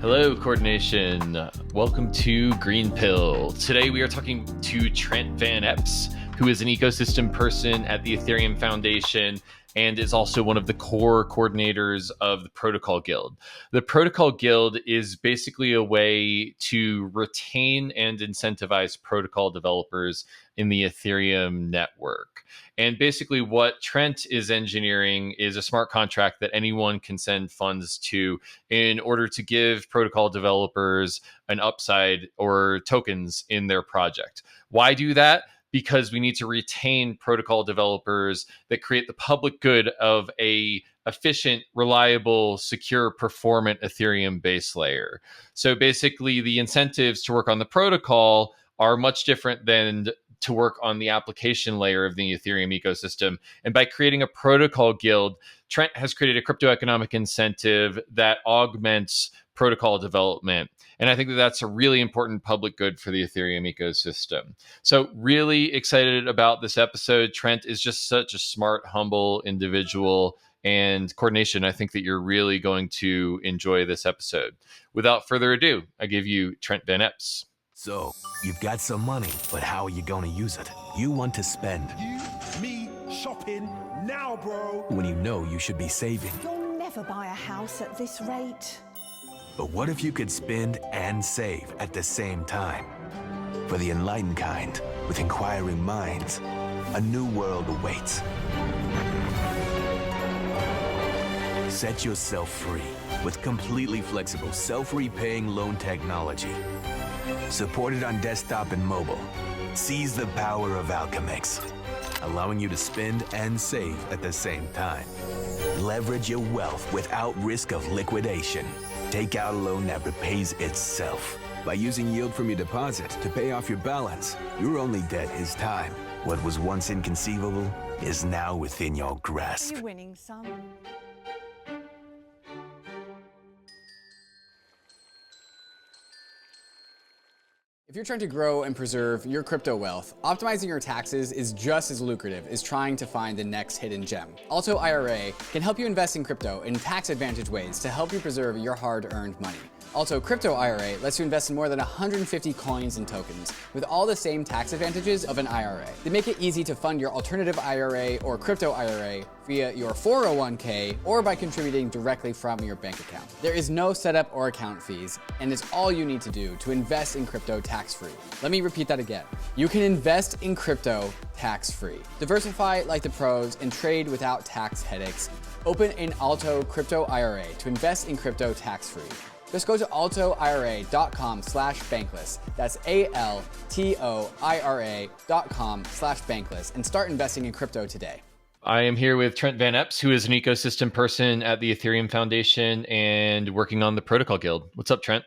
Hello, Coordination. Welcome to GreenPill. Today we are talking to Trent Van Epps, who is an ecosystem person at the Ethereum Foundation and is also one of the core coordinators of the Protocol Guild. The Protocol Guild is basically a way to retain and incentivize protocol developers in the Ethereum network. And basically what Trent is engineering is a smart contract that anyone can send funds to in order to give protocol developers an upside or tokens in their project. Why do that? Because we need to retain protocol developers that create the public good of a efficient, reliable, secure, performant Ethereum base layer. So basically, the incentives to work on the protocol are much different than to work on the application layer of the Ethereum ecosystem. And by creating a protocol guild, Trent has created a crypto economic incentive that augments protocol development. And I think that that's a really important public good for the Ethereum ecosystem. So really excited about this episode. Trent is just such a smart, humble individual, and Coordination, I think that you're really going to enjoy this episode. Without further ado, I give you Trent Van Epps. So, you've got some money, but how are you going to use it? You want to spend. You, me, shopping, now, bro. When you know you should be saving. You'll never buy a house at this rate. But what if you could spend and save at the same time? For the enlightened kind, with inquiring minds, a new world awaits. Set yourself free with completely flexible, self-repaying loan technology. Supported on desktop and mobile. Seize the power of Alchemix, allowing you to spend and save at the same time. Leverage your wealth without risk of liquidation. Take out a loan that repays itself. By using yield from your deposit to pay off your balance, your only debt is time. What was once inconceivable is now within your grasp. You're winning some. If you're trying to grow and preserve your crypto wealth, optimizing your taxes is just as lucrative as trying to find the next hidden gem. ALTO IRA can help you invest in crypto in tax-advantaged ways to help you preserve your hard-earned money. ALTO Crypto IRA lets you invest in more than 150 coins and tokens with all the same tax advantages of an IRA. They make it easy to fund your alternative IRA or crypto IRA via your 401k or by contributing directly from your bank account. There is no setup or account fees, and it's all you need to do to invest in crypto tax-free. Let me repeat that again. You can invest in crypto tax-free. Diversify like the pros and trade without tax headaches. Open an ALTO Crypto IRA to invest in crypto tax-free. Just go to altoira.com/bankless. That's ALTOIRA.com/bankless and start investing in crypto today. I am here with Trent Van Epps, who is an ecosystem person at the Ethereum Foundation and working on the Protocol Guild. What's up, Trent?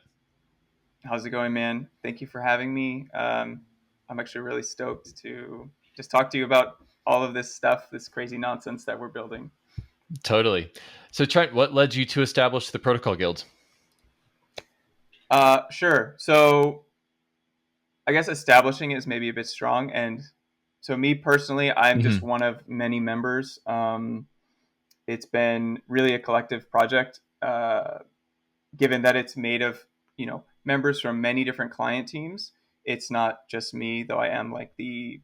How's it going, man? Thank you for having me. I'm actually really stoked to just talk to you about all of this stuff, this crazy nonsense that we're building. Totally. So, Trent, what led you to establish the Protocol Guild? Sure. So I guess establishing is maybe a bit strong. And so me personally, I'm just one of many members. It's been really a collective project, given that it's made of, members from many different client teams. It's not just me, though I am like the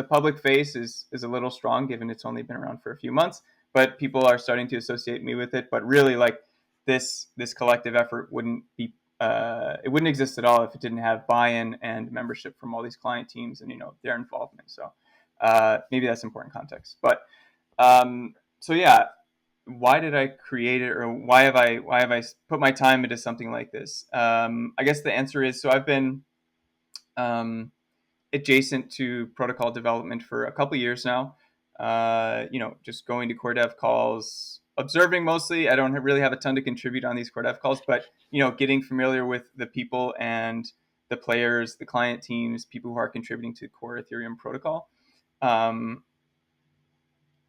public face is a little strong, given it's only been around for a few months, but people are starting to associate me with it. But really, like, this collective effort wouldn't exist at all if it didn't have buy-in and membership from all these client teams and their involvement. So maybe that's important context. But so yeah, why did I create it, or why have I put my time into something like this? I guess the answer is, so I've been adjacent to protocol development for a couple years now. Just going to core dev calls, observing mostly. I don't really have a ton to contribute on these core dev calls, but getting familiar with the people and the players, the client teams, people who are contributing to core Ethereum protocol.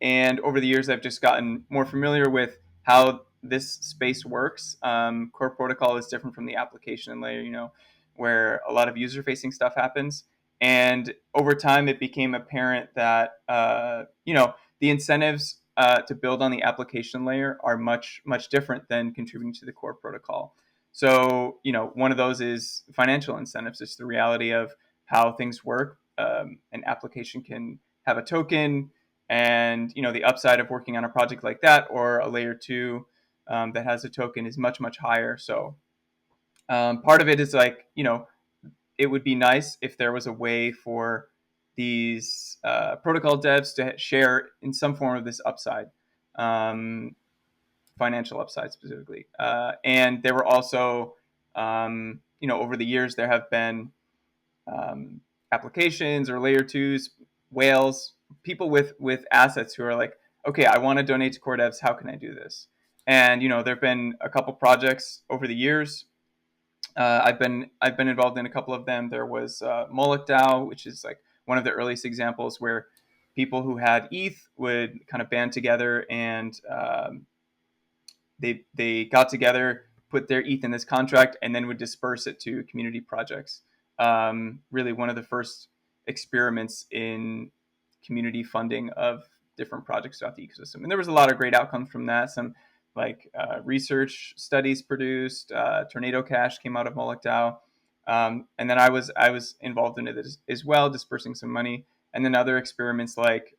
And over the years, I've just gotten more familiar with how this space works. Core protocol is different from the application layer, where a lot of user-facing stuff happens. And over time, it became apparent that, the incentives to build on the application layer are much different than contributing to the core protocol. So, one of those is financial incentives. It's the reality of how things work. An application can have a token, and the upside of working on a project like that or a layer 2 that has a token is much higher. So part of it is like, it would be nice if there was a way for these protocol devs to share in some form of this upside, financial upside specifically. And there were also, over the years, there have been applications or layer 2s, whales, people with assets who are like, okay, I want to donate to core devs. How can I do this? And, there have been a couple projects over the years. I've been involved in a couple of them. There was Moloch DAO, which is like one of the earliest examples where people who had ETH would kind of band together and they got together, put their ETH in this contract, and then would disperse it to community projects. Really one of the first experiments in community funding of different projects throughout the ecosystem. And there was a lot of great outcomes from that. Some research studies produced. Tornado Cash came out of Moloch DAO. And then I was involved in it as well, dispersing some money. And then other experiments like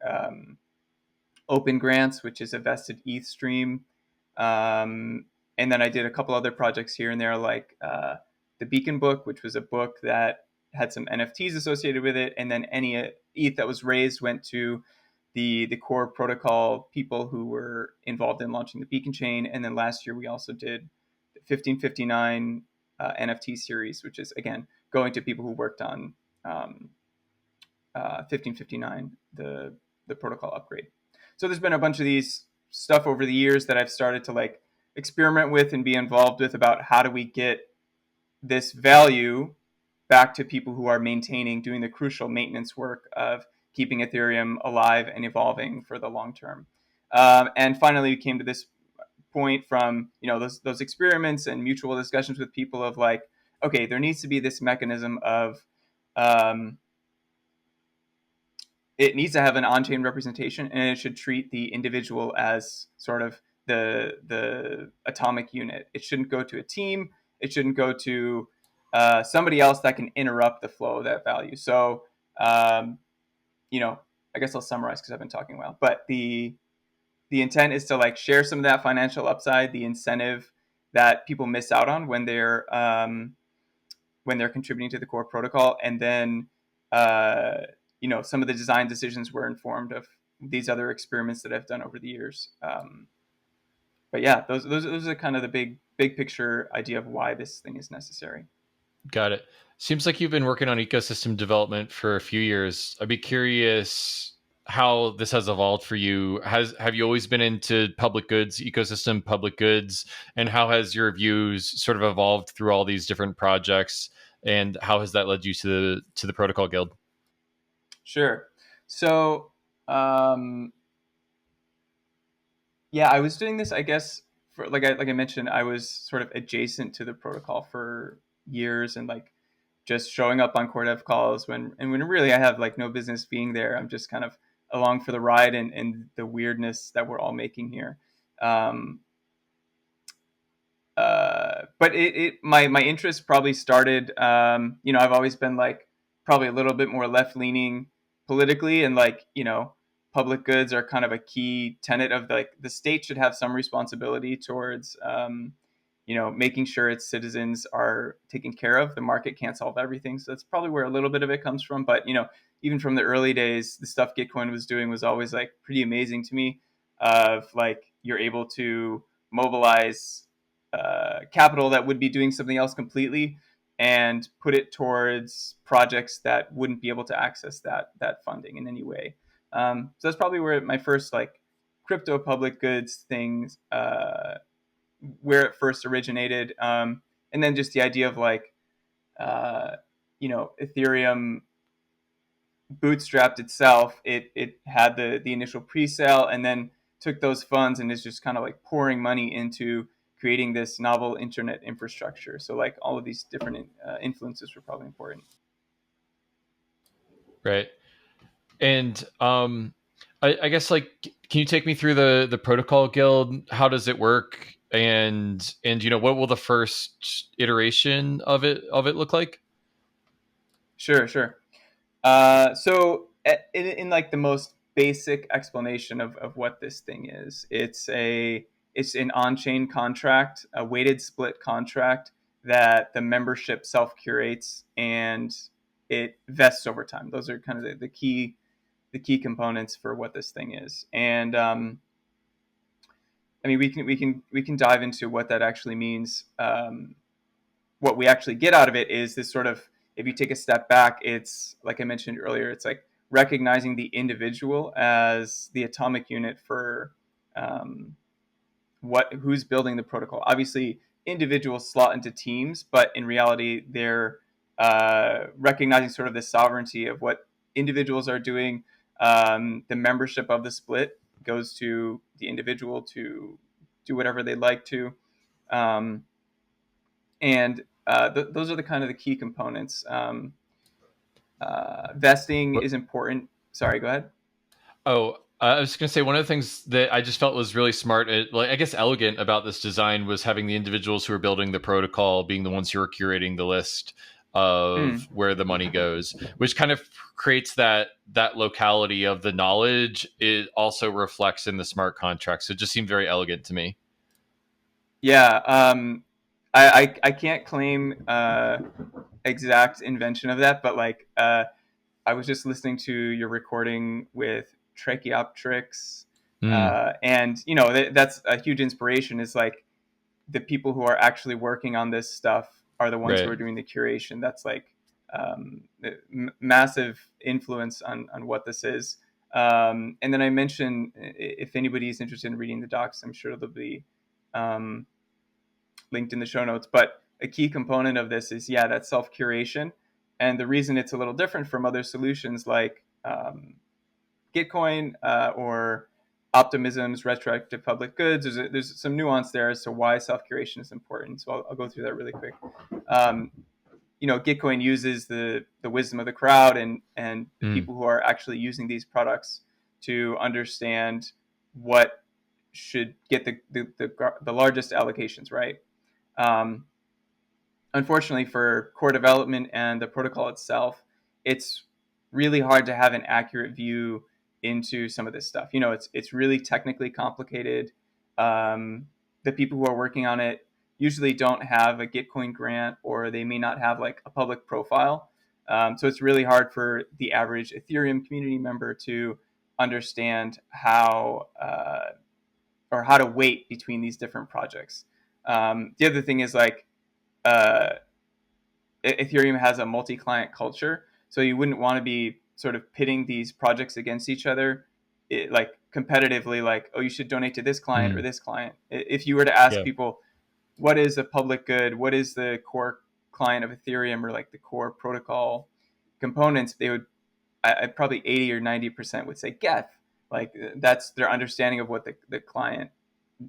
Open Grants, which is a vested ETH stream. And then I did a couple other projects here and there, like the Beacon book, which was a book that had some NFTs associated with it. And then any ETH that was raised went to the core protocol people who were involved in launching the Beacon chain. And then last year we also did the 1559 NFT series, which is, again, going to people who worked on 1559, the protocol upgrade. So there's been a bunch of these stuff over the years that I've started to experiment with and be involved with about how do we get this value back to people who are doing the crucial maintenance work of keeping Ethereum alive and evolving for the long term. And finally, we came to this point from those experiments and mutual discussions with people of okay, there needs to be this mechanism of it needs to have an on-chain representation, and it should treat the individual as sort of the atomic unit. It shouldn't go to a team. It shouldn't go to somebody else that can interrupt the flow of that value. So, I guess I'll summarize because I've been talking a while. But the intent is to share some of that financial upside, the incentive that people miss out on when they're contributing to the core protocol, and then some of the design decisions were informed of these other experiments that I've done over the years. But yeah, those are kind of the big picture idea of why this thing is necessary. Got it. Seems like you've been working on ecosystem development for a few years. I'd be curious how this has evolved for you. Have you always been into public goods, ecosystem, public goods, and how has your views sort of evolved through all these different projects, and how has that led you to the Protocol Guild? Sure. So, I was doing this, I guess, for like I mentioned, I was sort of adjacent to the protocol for years and just showing up on core dev calls when really I have no business being there. I'm just kind of along for the ride and the weirdness that we're all making here. But my interest probably started, I've always been probably a little bit more left leaning politically, and public goods are kind of a key tenet of the state should have some responsibility towards, making sure its citizens are taken care of. The market can't solve everything. So that's probably where a little bit of it comes from. But, even from the early days, the stuff Gitcoin was doing was always pretty amazing to me, of you're able to mobilize capital that would be doing something else completely and put it towards projects that wouldn't be able to access that funding in any way. So that's probably where my first crypto public goods things, where it first originated. And then just the idea of Ethereum bootstrapped itself. It had the initial pre-sale and then took those funds and is just kind of pouring money into creating this novel internet infrastructure. So all of these different influences were probably important. Right. And I guess like, can you take me through the protocol guild? How does it work? And what will the first iteration of it look like? Sure. So in like the most basic explanation of what this thing is, it's an on-chain contract, a weighted split contract that the membership self-curates, and it vests over time. Those are kind of the key components for what this thing is. And I mean, we can dive into what that actually means. What we actually get out of it is this sort of, if you take a step back, it's like I mentioned earlier, it's like recognizing the individual as the atomic unit for who's building the protocol. Obviously, individuals slot into teams, but in reality, they're recognizing sort of the sovereignty of what individuals are doing. The membership of the split goes to the individual to do whatever they'd like to. And those are the kind of the key components. Vesting is important. Sorry, go ahead. Oh, I was going to say one of the things that I just felt was really smart, like I guess elegant about this design was having the individuals who are building the protocol being the ones who are curating the list of where the money goes, which kind of creates that locality of the knowledge. It also reflects in the smart contract, so it just seemed very elegant to me. Yeah, I can't claim exact invention of that, but like I was just listening to your recording with Tracheoptrix, and that's a huge inspiration. Is like the people who are actually working on this stuff are the ones who Right. are doing the curation. That's like massive influence on what this is. And then I mentioned, if anybody's interested in reading the docs, I'm sure they'll be linked in the show notes. But a key component of this is, that self curation. And the reason it's a little different from other solutions like Gitcoin or Optimism's retroactive public goods, there's some nuance there as to why self curation is important. So I'll go through that really quick. Gitcoin uses the wisdom of the crowd and the people who are actually using these products to understand what should get the largest allocations, right? Unfortunately, for core development and the protocol itself, it's really hard to have an accurate view into some of this stuff. It's really technically complicated. The people who are working on it usually don't have a Gitcoin grant, or they may not have like a public profile. So it's really hard for the average Ethereum community member to understand how to weight between these different projects. The other thing is like Ethereum has a multi-client culture, so you wouldn't want to be sort of pitting these projects against each other, like competitively, like, oh, you should donate to this client or this client. If you were to ask people, what is a public good, what is the core client of Ethereum, or like the core protocol components, they would, I probably 80 or 90% would say Geth. Like that's their understanding of what the client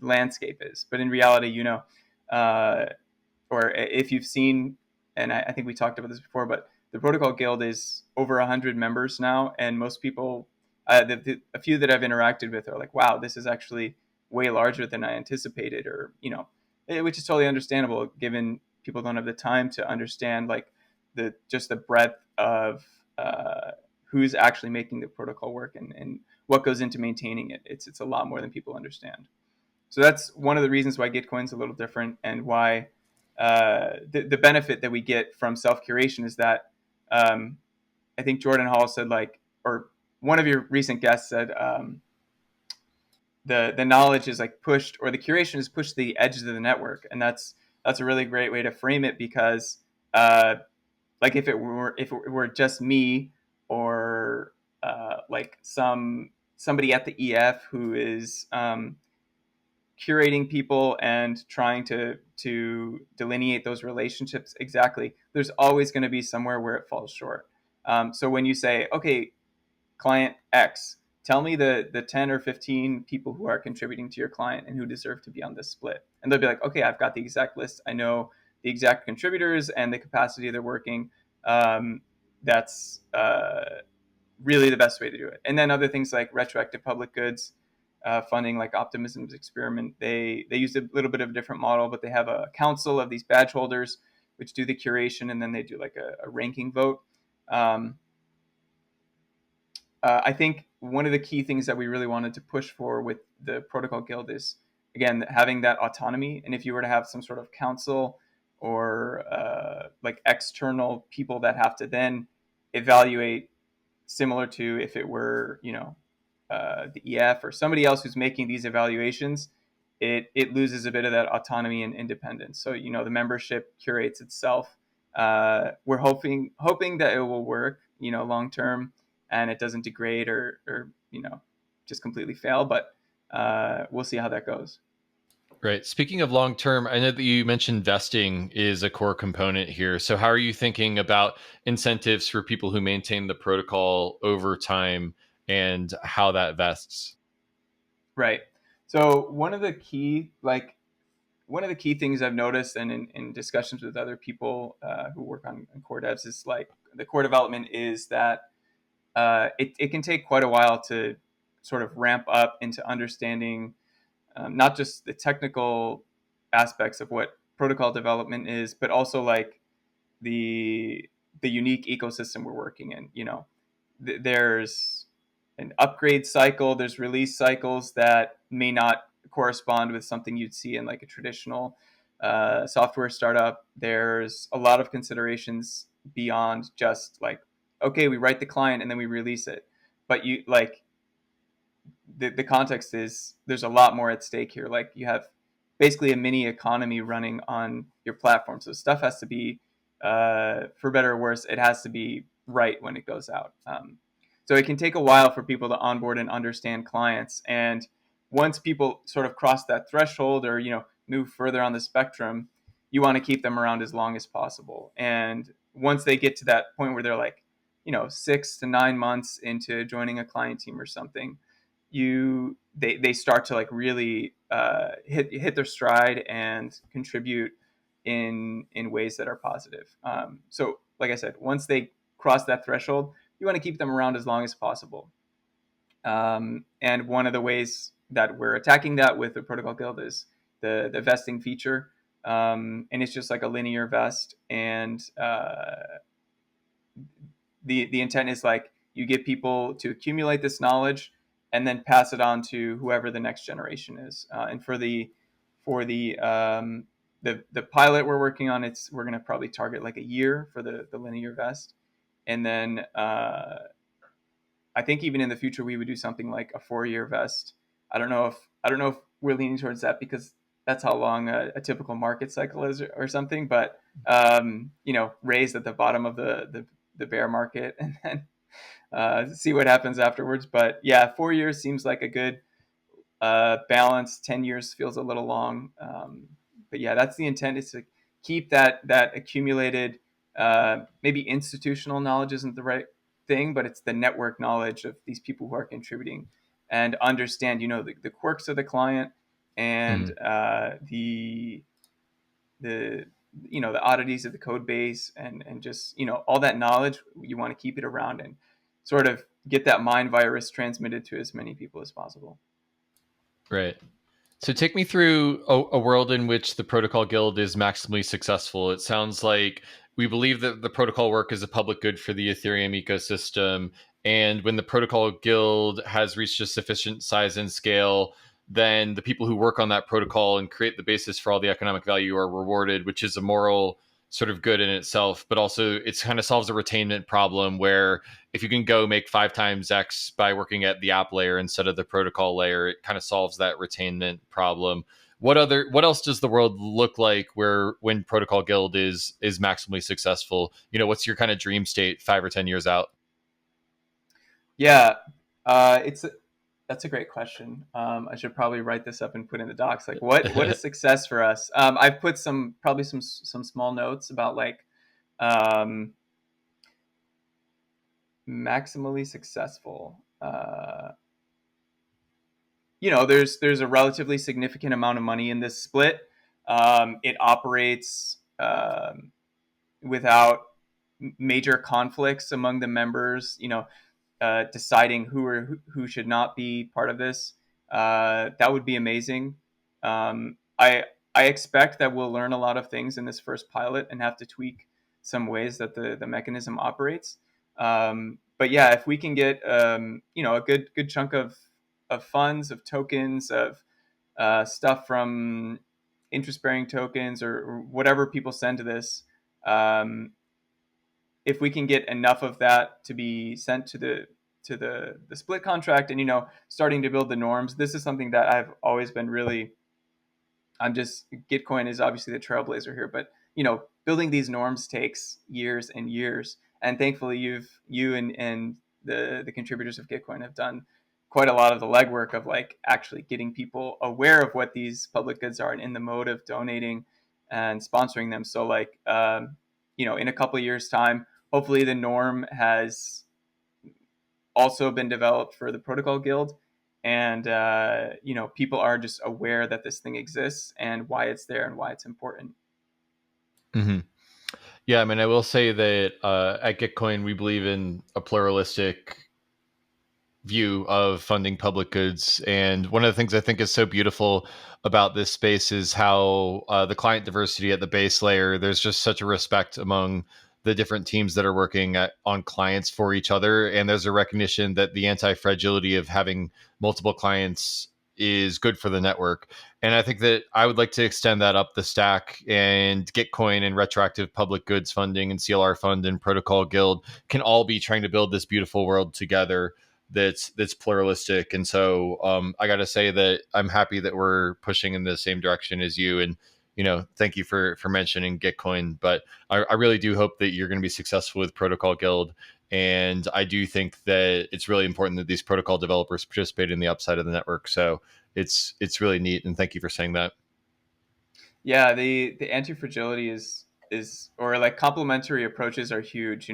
landscape is. But in reality, or if you've seen, and I think we talked about this before, but the Protocol Guild is over 100 members now, and most people, a few that I've interacted with, are like, "Wow, this is actually way larger than I anticipated," or which is totally understandable given people don't have the time to understand like the breadth of who's actually making the protocol work and what goes into maintaining it. It's a lot more than people understand. So that's one of the reasons why Gitcoin's a little different, and why the benefit that we get from self-curation is that I think Jordan Hall said, like, or one of your recent guests said, the knowledge is like pushed, or the curation is pushed to the edges of the network. And that's a really great way to frame it, because like if it were just me, or like somebody at the EF who is curating people and trying to delineate those relationships exactly, there's always going to be somewhere where it falls short. So when you say, okay, client X, tell me the 10 or 15 people who are contributing to your client and who deserve to be on this split. And they'll be like, okay, I've got the exact list. I know the exact contributors and the capacity they're working. That's really the best way to do it. And then other things like retroactive public goods funding, like Optimism's experiment, they used a little bit of a different model, but they have a council of these badge holders which do the curation, and then they do like a ranking vote. I think one of the key things that we really wanted to push for with the Protocol Guild is, again, having that autonomy. And if you were to have some sort of council or like external people that have to then evaluate, similar to if it were, the EF or somebody else who's making these evaluations, it loses a bit of that autonomy and independence. So, the membership curates itself. We're hoping that it will work, long term, and it doesn't degrade or just completely fail. But we'll see how that goes. Right. Speaking of long term, I know that you mentioned vesting is a core component here. So how are you thinking about incentives for people who maintain the protocol over time and how that vests? Right. So one of the key things I've noticed, and in discussions with other people who work on core devs, is like the core development is that it can take quite a while to sort of ramp up into understanding not just the technical aspects of what protocol development is, but also like the unique ecosystem we're working in. There's an upgrade cycle, there's release cycles that may not correspond with something you'd see in like a traditional software startup. There's a lot of considerations beyond just like, okay, we write the client and then we release it. But the context is there's a lot more at stake here. Like you have basically a mini economy running on your platform. So stuff has to be, for better or worse, it has to be right when it goes out. So it can take a while for people to onboard and understand clients. And once people sort of cross that threshold or, move further on the spectrum, you want to keep them around as long as possible. And once they get to that point where they're like, 6 to 9 months into joining a client team or something, they start to like really hit their stride and contribute in ways that are positive. So like I said, once they cross that threshold, you want to keep them around as long as possible. And one of the ways that we're attacking that with the Protocol Guild is the vesting feature. And it's just like a linear vest. And the intent is like you get people to accumulate this knowledge and then pass it on to whoever the next generation is. And for the pilot we're working on, we're going to probably target like a year for the linear vest. And then I think even in the future, we would do something like a 4-year vest. I don't know if we're leaning towards that because that's how long a typical market cycle is or something, but raised at the bottom of the bear market and then see what happens afterwards. But yeah, 4 years seems like a good balance. 10 years feels a little long. But yeah, that's the intent, is to keep that accumulated, maybe institutional knowledge isn't the right thing, but it's the network knowledge of these people who are contributing and understand, the quirks of the client and the oddities of the code base and just, all that knowledge. You want to keep it around and sort of get that mind virus transmitted to as many people as possible. Right. So take me through a world in which the Protocol Guild is maximally successful. It sounds like we believe that the protocol work is a public good for the Ethereum ecosystem. And when the Protocol Guild has reached a sufficient size and scale, then the people who work on that protocol and create the basis for all the economic value are rewarded, which is a moral sort of good in itself. But also it kind of solves a retainment problem where if you can go make 5 times X by working at the app layer instead of the protocol layer, it kind of solves that retainment problem. What else does the world look like when Protocol Guild is maximally successful? What's your kind of dream state 5 or 10 years out? Yeah, that's a great question. I should probably write this up and put in the docs. Like, what is success for us? I've put some small notes about like maximally successful. There's a relatively significant amount of money in this split. It operates without major conflicts among the members. deciding who should not be part of this, that would be amazing. I expect that we'll learn a lot of things in this first pilot and have to tweak some ways that the mechanism operates. But yeah, if we can get a good chunk of funds, of tokens, of stuff from interest-bearing tokens or whatever people send to this, if we can get enough of that to be sent to the split contract and starting to build the norms, this is something that I've always been really. Gitcoin is obviously the trailblazer here, but building these norms takes years and years, and thankfully you and the contributors of Gitcoin have done quite a lot of the legwork of like actually getting people aware of what these public goods are and in the mode of donating and sponsoring them. So like in a couple of years time, hopefully the norm has also been developed for the Protocol Guild, and people are just aware that this thing exists and why it's there and why it's important. Mm-hmm. Yeah, I mean, I will say that at Gitcoin, we believe in a pluralistic view of funding public goods. And one of the things I think is so beautiful about this space is how the client diversity at the base layer, there's just such a respect among the different teams that are working on clients for each other. And there's a recognition that the anti-fragility of having multiple clients is good for the network. And I think that I would like to extend that up the stack, and Gitcoin and retroactive public goods funding and CLR fund and Protocol Guild can all be trying to build this beautiful world together that's pluralistic. And so I got to say that I'm happy that we're pushing in the same direction as you. And thank you for mentioning Gitcoin, but I really do hope that you're going to be successful with Protocol Guild. And I do think that it's really important that these protocol developers participate in the upside of the network. So it's really neat. And thank you for saying that. Yeah, the anti-fragility is or like complementary approaches are huge.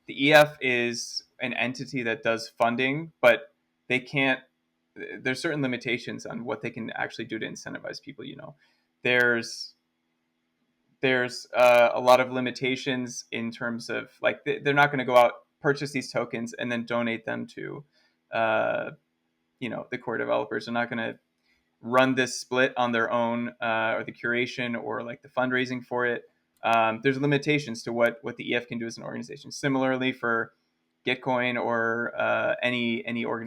The EF is an entity that does funding, but there's certain limitations on what they can actually do to incentivize people. There's a lot of limitations in terms of like they're not going to go out, purchase these tokens and then donate them to the core developers. They're not going to run this split on their own, or the curation or like the fundraising for it. There's limitations to what the EF can do as an organization. Similarly for Gitcoin or any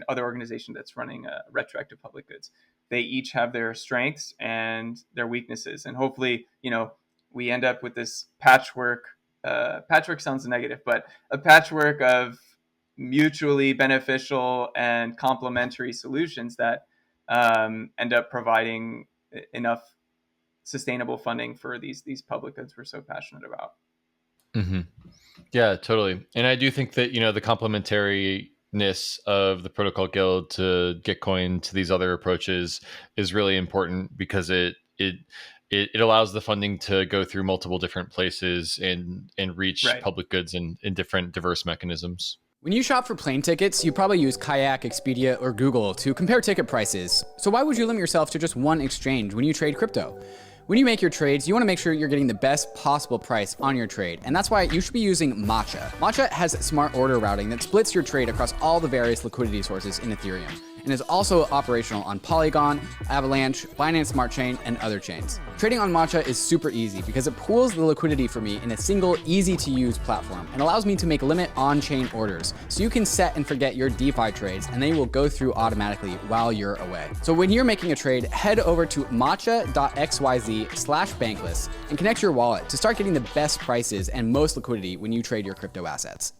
other organization that's running retroactive public goods, they each have their strengths and their weaknesses, and hopefully we end up with this patchwork. Patchwork sounds negative, but a patchwork of mutually beneficial and complementary solutions that end up providing enough sustainable funding for these public goods we're so passionate about. Mm-hmm. Yeah, totally. And I do think that, the complementariness of the Protocol Guild to Gitcoin to these other approaches is really important, because it allows the funding to go through multiple different places and reach public goods in different diverse mechanisms. When you shop for plane tickets, you probably use Kayak, Expedia, or Google to compare ticket prices. So why would you limit yourself to just one exchange when you trade crypto? When you make your trades, you want to make sure you're getting the best possible price on your trade, and that's why you should be using MATCHA. MATCHA has smart order routing that splits your trade across all the various liquidity sources in Ethereum, and is also operational on Polygon, Avalanche, Binance Smart Chain, and other chains. Trading on MATCHA is super easy because it pools the liquidity for me in a single, easy-to-use platform and allows me to make limit on-chain orders, so you can set and forget your DeFi trades and they will go through automatically while you're away. So when you're making a trade, head over to matcha.xyz/Bankless and connect your wallet to start getting the best prices and most liquidity when you trade your crypto assets.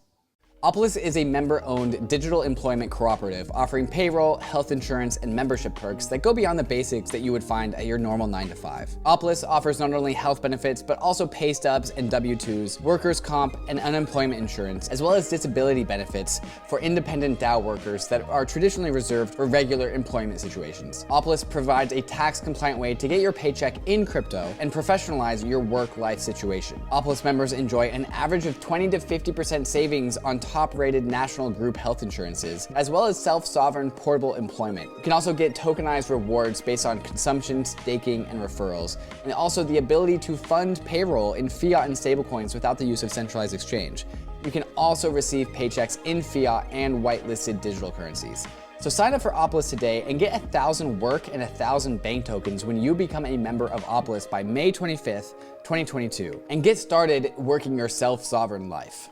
OPOLIS is a member-owned digital employment cooperative offering payroll, health insurance, and membership perks that go beyond the basics that you would find at your normal 9-to-5. OPOLIS offers not only health benefits, but also pay stubs and W-2s, workers' comp, and unemployment insurance, as well as disability benefits for independent DAO workers that are traditionally reserved for regular employment situations. OPOLIS provides a tax-compliant way to get your paycheck in crypto and professionalize your work-life situation. OPOLIS members enjoy an average of 20 to 50% savings on top-rated national group health insurances, as well as self-sovereign portable employment. You can also get tokenized rewards based on consumption, staking, and referrals, and also the ability to fund payroll in fiat and stablecoins without the use of centralized exchange. You can also receive paychecks in fiat and whitelisted digital currencies. So sign up for OPOLIS today and get 1,000 work and 1,000 bank tokens when you become a member of OPOLIS by May 25th, 2022. And get started working your self-sovereign life.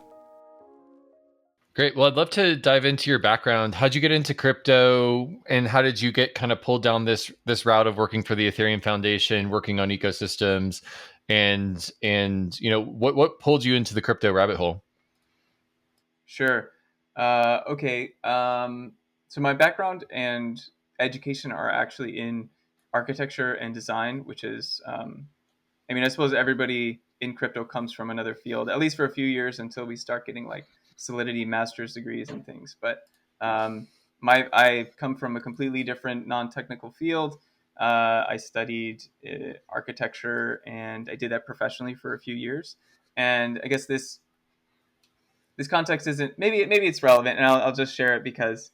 Great. Well, I'd love to dive into your background. How'd you get into crypto, and how did you get kind of pulled down this route of working for the Ethereum Foundation, working on ecosystems, and what pulled you into the crypto rabbit hole? Sure. Okay. So my background and education are actually in architecture and design, which is, I suppose everybody in crypto comes from another field, at least for a few years until we start getting like Solidity master's degrees and things. But I come from a completely different non-technical field. I studied architecture, and I did that professionally for a few years. And I guess this context isn't, maybe it's relevant, and I'll just share it because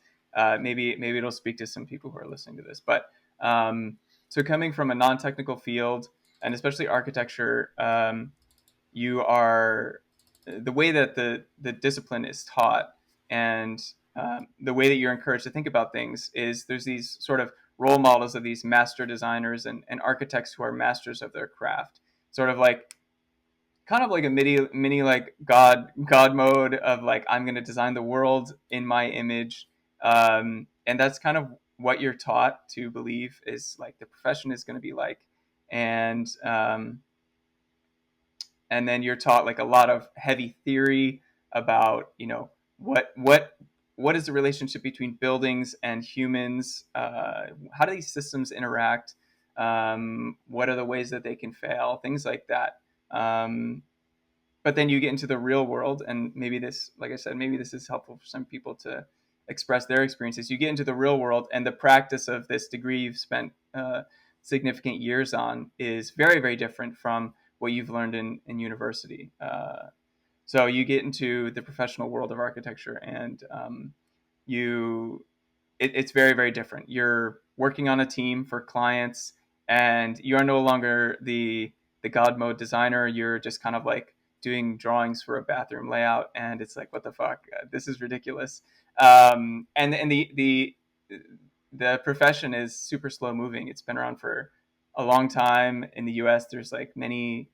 maybe it'll speak to some people who are listening to this. But so coming from a non-technical field, and especially architecture, you are, the way that the discipline is taught, and the way that you're encouraged to think about things is there's these sort of role models of these master designers and architects who are masters of their craft, sort of like kind of like a mini like God mode of like, I'm going to design the world in my image. And that's kind of what you're taught to believe is like the profession is going to be like. And then you're taught like a lot of heavy theory about, what is the relationship between buildings and humans? How do these systems interact? What are the ways that they can fail? Things like that. But then you get into the real world, and maybe this, like I said, maybe this is helpful for some people to express their experiences. You get into the real world, and the practice of this degree you've spent significant years on is very, very different from what you've learned in university. So you get into the professional world of architecture, and it's very, very different. You're working on a team for clients, and you are no longer the God mode designer. You're just kind of like doing drawings for a bathroom layout, and it's like, what the fuck? This is ridiculous. And the profession is super slow moving. It's been around for a long time. In the US, there's like many.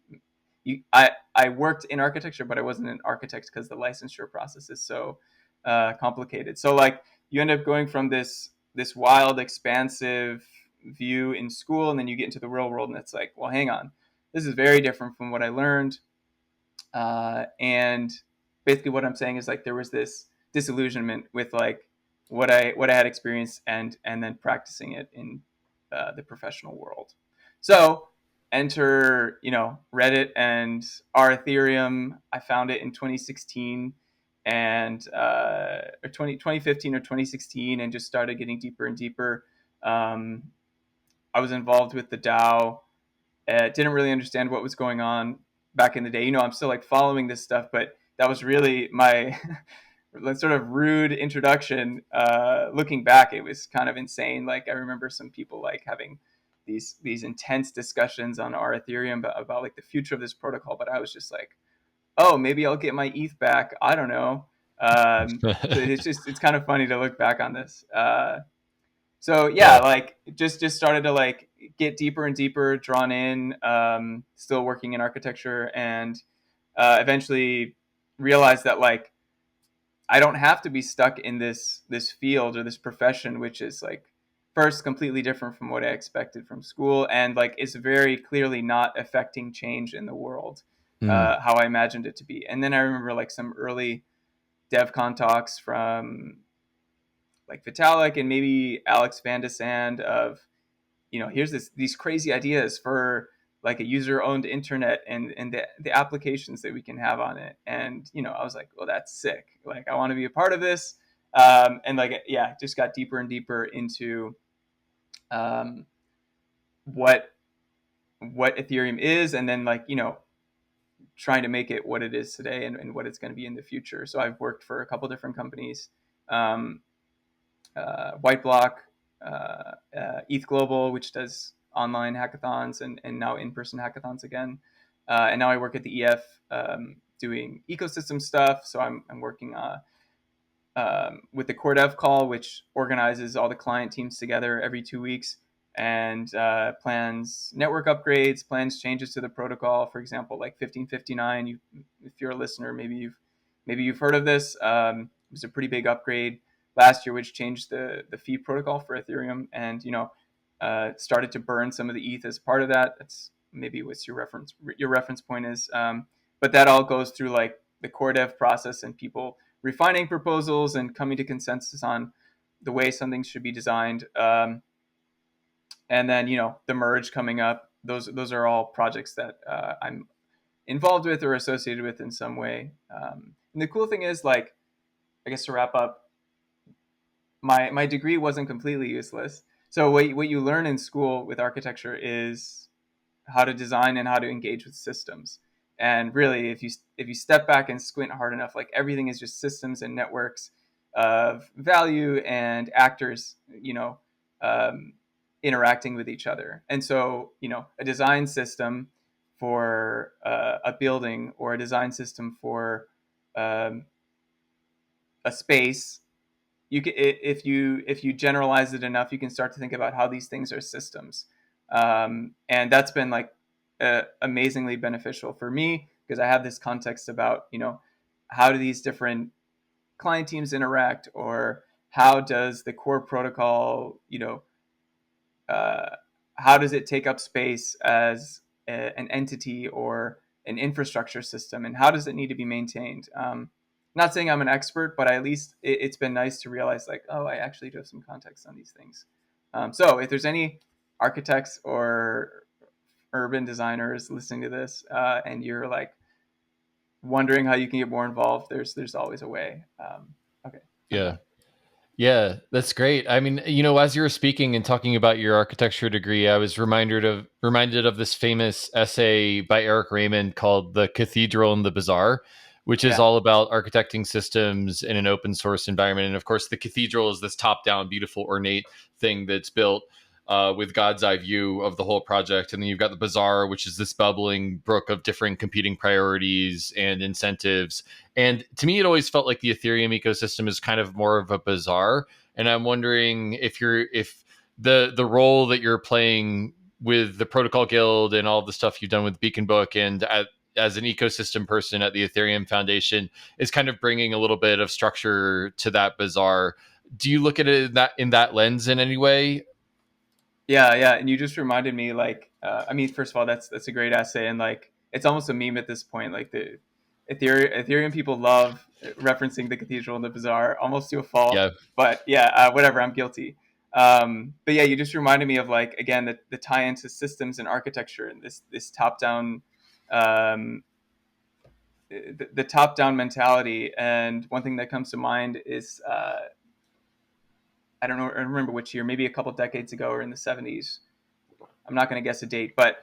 I worked in architecture, but I wasn't an architect because the licensure process is so complicated. So like you end up going from this wild, expansive view in school, and then you get into the real world, and it's like, well, hang on, this is very different from what I learned. And basically what I'm saying is like there was this disillusionment with like what I had experienced and then practicing it in the professional world. So enter, Reddit and our Ethereum. I found it in 2016 and or 2015 or 2016, and just started getting deeper and deeper. I was involved with the DAO. Didn't really understand what was going on back in the day. I'm still like following this stuff, but that was really my sort of rude introduction. Looking back, it was kind of insane. Like I remember some people like having these intense discussions on our Ethereum about like the future of this protocol, but I was just like, oh, maybe I'll get my ETH back. I don't know. It's kind of funny to look back on this. So yeah, like just started to like get deeper and deeper drawn in, still working in architecture, and eventually realized that like I don't have to be stuck in this field or this profession, which is like first completely different from what I expected from school, and like it's very clearly not affecting change in the world how I imagined it to be. And then I remember like some early DevCon talks from like Vitalik and maybe Alex Van de Sand of, here's these crazy ideas for like a user-owned internet and the applications that we can have on it. And, I was like, well, that's sick. Like, I want to be a part of this. And like, yeah, just got deeper and deeper into what Ethereum is. And then like, trying to make it what it is today and what it's going to be in the future. So I've worked for a couple different companies, Whiteblock, ETH Global, which does online hackathons and now in-person hackathons again. And now I work at the EF doing ecosystem stuff. So I'm working with the core dev call, which organizes all the client teams together every 2 weeks and plans network upgrades, plans changes to the protocol. For example, like 1559. If you're a listener, maybe you've heard of this. It was a pretty big upgrade last year, which changed the fee protocol for Ethereum, and started to burn some of the ETH as part of that. That's maybe what your reference point is. But that all goes through like the core dev process and people refining proposals and coming to consensus on the way something should be designed. And then, the merge coming up, those are all projects that I'm involved with or associated with in some way. And the cool thing is, like, I guess to wrap up, my degree wasn't completely useless. So what you learn in school with architecture is how to design and how to engage with systems. And really, if you step back and squint hard enough, like everything is just systems and networks of value and actors, interacting with each other. And so, a design system for a building or a design system for a space, if you generalize it enough, you can start to think about how these things are systems. And that's been like amazingly beneficial for me because I have this context about, how do these different client teams interact, or how does the core protocol, how does it take up space as an entity or an infrastructure system, and how does it need to be maintained? Not saying I'm an expert, but at least it's been nice to realize, like, oh, I actually do have some context on these things. So if there's any architects or urban designers listening to this, and you're like wondering how you can get more involved, there's always a way. Okay. Yeah. Yeah, that's great. I mean, as you were speaking and talking about your architecture degree, I was reminded of this famous essay by Eric Raymond called "The Cathedral and the Bazaar," which is all about architecting systems in an open source environment. And of course, the cathedral is this top-down, beautiful, ornate thing that's built with God's eye view of the whole project. And then you've got the bazaar, which is this bubbling brook of different competing priorities and incentives. And to me, it always felt like the Ethereum ecosystem is kind of more of a bazaar. And I'm wondering if the role that you're playing with the Protocol Guild and all the stuff you've done with Beacon Book and as an ecosystem person at the Ethereum Foundation is kind of bringing a little bit of structure to that bazaar. Do you look at it in that lens in any way? Yeah. And you just reminded me, like, first of all, that's a great essay. And like, it's almost a meme at this point. Like the Ethereum people love referencing the cathedral and the bazaar almost to a fault. Yeah. But whatever, I'm guilty. But yeah, you just reminded me of, like, again, the tie into systems and architecture and this top down, the top down mentality. And one thing that comes to mind is, I remember which year, maybe a couple decades ago or in the 70s. I'm not going to guess a date, but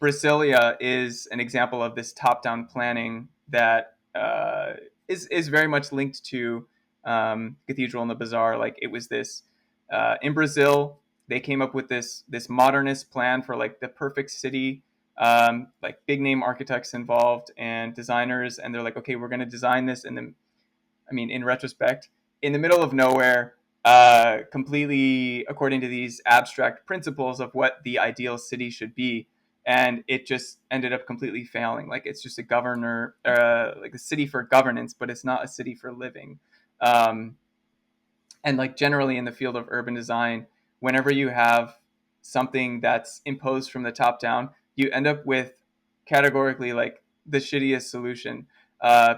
Brasilia is an example of this top-down planning that is very much linked to Cathedral and the Bazaar. Like, it was this in Brazil, they came up with this modernist plan for like the perfect city, like big name architects involved and designers, and they're like, okay, we're going to design this in retrospect, in the middle of nowhere, completely according to these abstract principles of what the ideal city should be. And it just ended up completely failing. Like, it's just like a city for governance, but it's not a city for living. And like generally in the field of urban design, whenever you have something that's imposed from the top down, you end up with categorically like the shittiest solution.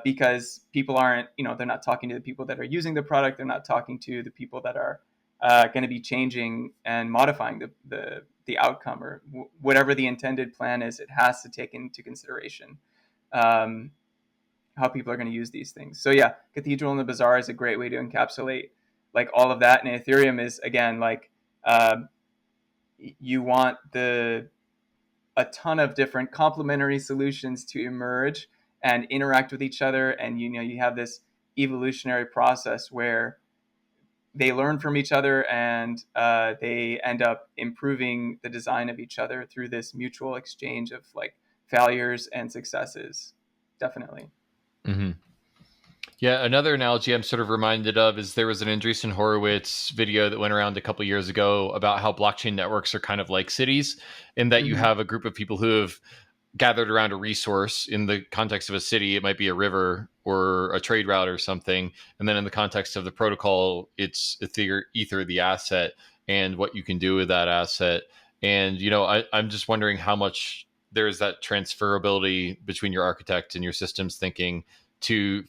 Because people aren't, they're not talking to the people that are using the product. They're not talking to the people that are going to be changing and modifying the outcome, or whatever the intended plan is. It has to take into consideration how people are going to use these things. So yeah, Cathedral and the Bazaar is a great way to encapsulate like all of that. And Ethereum is, again, like you want a ton of different complementary solutions to emerge and interact with each other. And, you have this evolutionary process where they learn from each other and they end up improving the design of each other through this mutual exchange of like failures and successes. Definitely. Mm-hmm. Yeah, another analogy I'm sort of reminded of is there was an Andreessen Horowitz video that went around a couple years ago about how blockchain networks are kind of like cities, in that you have a group of people who have gathered around a resource. In the context of a city, it might be a river or a trade route or something. And then in the context of the protocol, it's ether the asset, and what you can do with that asset. And, I'm just wondering how much there is that transferability between your architect and your systems thinking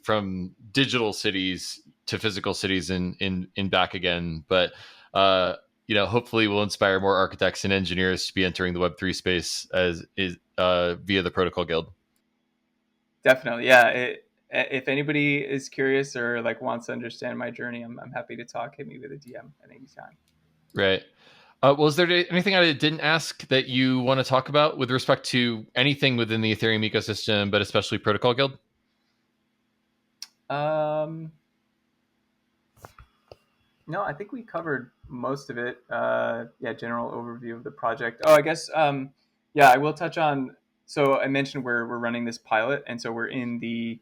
from digital cities to physical cities in back again. But hopefully we'll inspire more architects and engineers to be entering the Web3 space as is via the Protocol Guild. Definitely, yeah. If anybody is curious or like wants to understand my journey, I'm happy to talk. Hit me with a DM at any time. Right. Well, is there anything I didn't ask that you want to talk about with respect to anything within the Ethereum ecosystem, but especially Protocol Guild? No, I think we covered most of it. General overview of the project. Oh, I guess, I will touch on. So I mentioned we're running this pilot, and so we're in the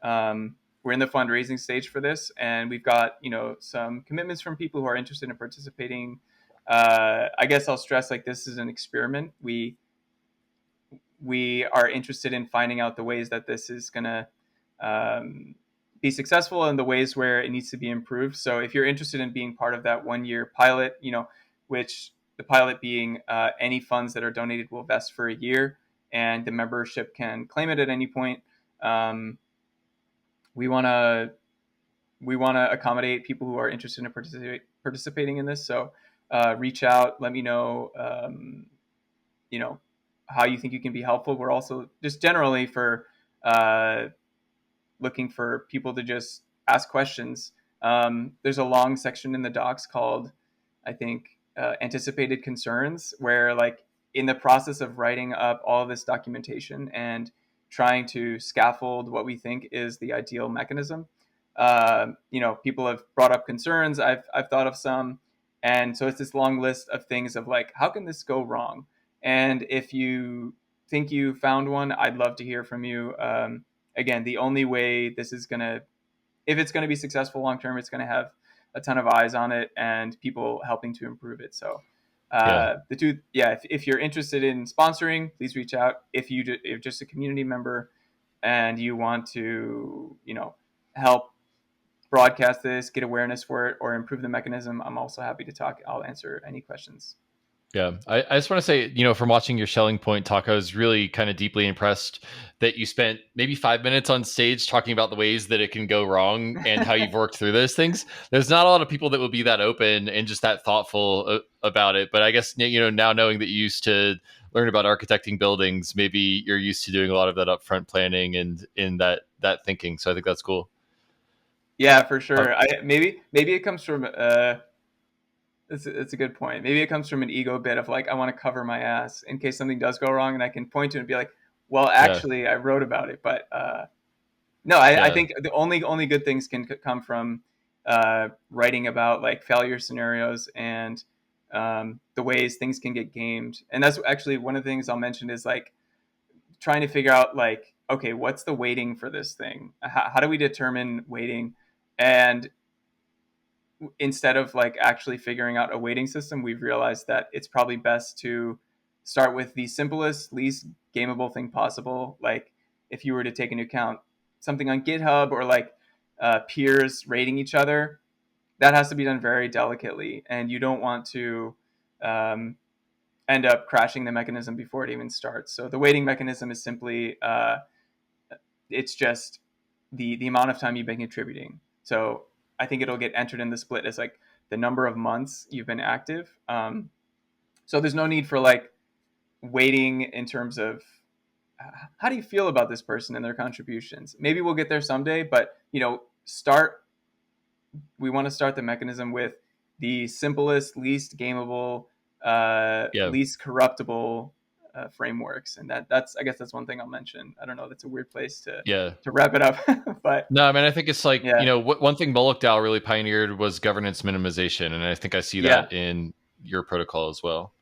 fundraising stage for this, and we've got some commitments from people who are interested in participating. I guess I'll stress, like, this is an experiment. We are interested in finding out the ways that this is gonna be successful and the ways where it needs to be improved. So if you're interested in being part of that 1-year pilot, which the pilot being any funds that are donated will vest for a year, and the membership can claim it at any point. We want to accommodate people who are interested in participating in this. So reach out, let me know, how you think you can be helpful. We're also just generally for looking for people to just ask questions. There's a long section in the docs called, I think, anticipated concerns, where, like, in the process of writing up all of this documentation and trying to scaffold what we think is the ideal mechanism, people have brought up concerns. I've thought of some. And so it's this long list of things of, like, how can this go wrong? And if you think you found one, I'd love to hear from you. Again, the only way this is if it's going to be successful long term, it's going to have a ton of eyes on it and people helping to improve it. So if you're interested in sponsoring, please reach out. If you're just a community member and you want to, help broadcast this, get awareness for it, or improve the mechanism, I'm also happy to talk. I'll answer any questions. Yeah, I just want to say, from watching your Shelling Point talk, I was really kind of deeply impressed that you spent maybe 5 minutes on stage talking about the ways that it can go wrong and how you've worked through those things. There's not a lot of people that will be that open and just that thoughtful about it. But I guess, now knowing that you used to learn about architecting buildings, maybe you're used to doing a lot of that upfront planning and in that thinking. So I think that's cool. Yeah, for sure. Maybe it comes from it's a good point. Maybe it comes from an ego bit of, like, I want to cover my ass in case something does go wrong, and I can point to it and be like, well, actually, I wrote about it. But I think the only good things can come from writing about, like, failure scenarios and the ways things can get gamed. And that's actually one of the things I'll mention is, like, trying to figure out, like, okay, what's the weighting for this thing? How do we determine weighting? And instead of, like, actually figuring out a weighting system, we've realized that it's probably best to start with the simplest, least gameable thing possible. Like, if you were to take into account something on GitHub or, like, peers rating each other, that has to be done very delicately, and you don't want to end up crashing the mechanism before it even starts. So the weighting mechanism is simply it's just the amount of time you've been contributing. So I think it'll get entered in the split as, like, the number of months you've been active. So there's no need for, like, weighting in terms of how do you feel about this person and their contributions. Maybe we'll get there someday, but we want to start the mechanism with the simplest, least gameable, least corruptible frameworks. And that's I guess that's one thing I'll mention. I don't know, that's a weird place to wrap it up. But no, I mean, I think it's like, one thing Moloch DAO really pioneered was governance minimization, and I think I see that in your protocol as well.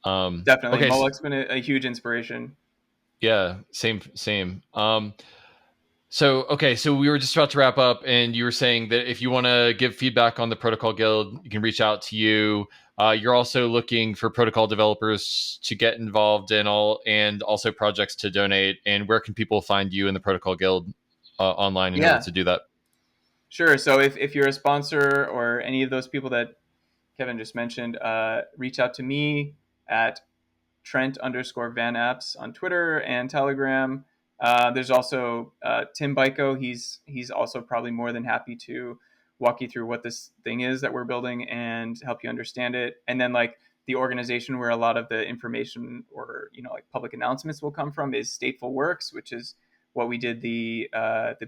Definitely. Okay, Moloch's been a huge inspiration. Yeah, same. So we were just about to wrap up, and you were saying that if you want to give feedback on the Protocol Guild, you can reach out to you. You're also looking for protocol developers to get involved in and also projects to donate. And where can people find you in the Protocol Guild online in order Yeah, to do that? sure. So if you're a sponsor or any of those people that Kevin just mentioned, reach out to me at Trent_Van Epps on Twitter and Telegram. There's also Tim Byko. He's also probably more than happy to walk you through what this thing is that we're building and help you understand it. And then like the organization where a lot of the information or like public announcements will come from is Stateful Works, which is what we did the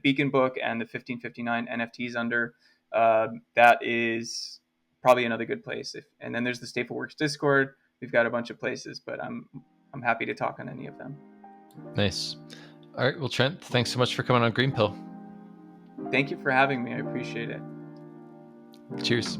Beacon book and the 1559 NFTs under. That is probably another good place. And then there's the Stateful Works Discord. We've got a bunch of places, but I'm happy to talk on any of them. Nice. All right. Well, Trent, thanks so much for coming on GreenPill. Thank you for having me. I appreciate it. Cheers.